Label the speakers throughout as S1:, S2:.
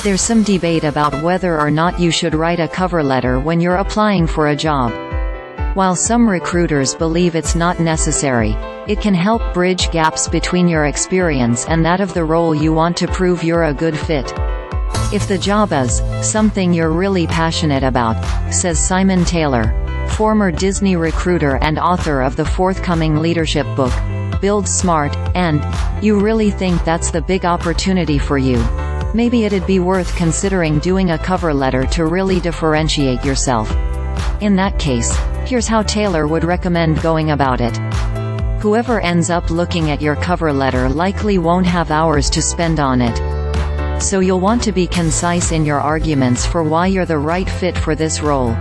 S1: There's some debate about whether or not you should write a cover letter when you're applying for a job. While some recruiters believe it's not necessary, it can help bridge gaps between your experience and that of the role you want to prove you're a good fit. If the job is something you're really passionate about, says Simon Taylor, former Disney recruiter and author of the forthcoming leadership book, Build Smart, and you really think that's the big opportunity for you, maybe it'd be worth considering doing a cover letter to really differentiate yourself. In that case, here's how Taylor would recommend going about it. Whoever ends up looking at your cover letter likely won't have hours to spend on it. So you'll want to be concise in your arguments for why you're the right fit for this role.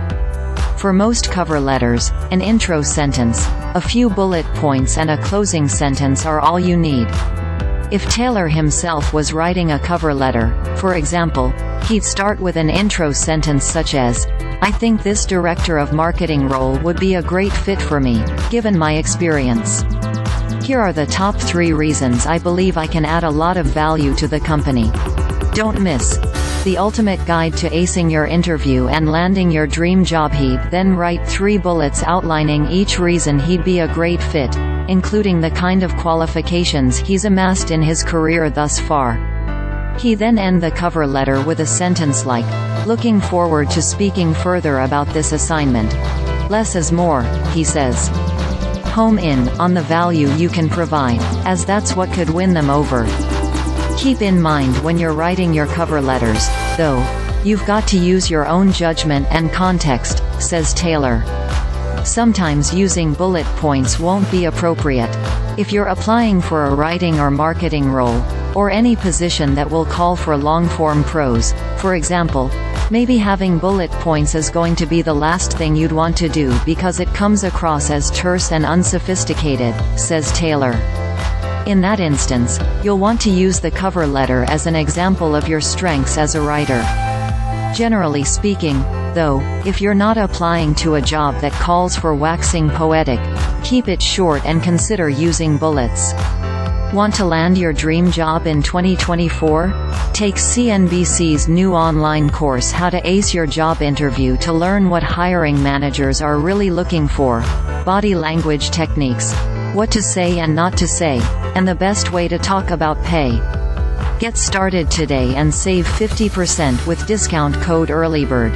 S1: For most cover letters, an intro sentence, a few bullet points and a closing sentence are all you need. If Taylor himself was writing a cover letter, for example, he'd start with an intro sentence such as, "I think this director of marketing role would be a great fit for me, given my experience. Here are the top 3 reasons I believe I can add a lot of value to the company." Don't miss the ultimate guide to acing your interview and landing your dream job. He'd then write 3 bullets outlining each reason he'd be a great fit, including the kind of qualifications he's amassed in his career thus far. He then end the cover letter with a sentence like, "Looking forward to speaking further about this assignment. Less is more," he says. Home in on the value you can provide, as that's what could win them over. Keep in mind when you're writing your cover letters, though, you've got to use your own judgment and context, says Taylor. Sometimes using bullet points won't be appropriate. If you're applying for a writing or marketing role, or any position that will call for long-form prose, for example, maybe having bullet points is going to be the last thing you'd want to do because it comes across as terse and unsophisticated, says Taylor. In that instance, you'll want to use the cover letter as an example of your strengths as a writer. Generally speaking, though, if you're not applying to a job that calls for waxing poetic, keep it short and consider using bullets. Want to land your dream job in 2024? Take CNBC's new online course How to Ace Your Job Interview to learn what hiring managers are really looking for, body language techniques, what to say and not to say, and the best way to talk about pay. Get started today and save 50% with discount code EARLYBIRD.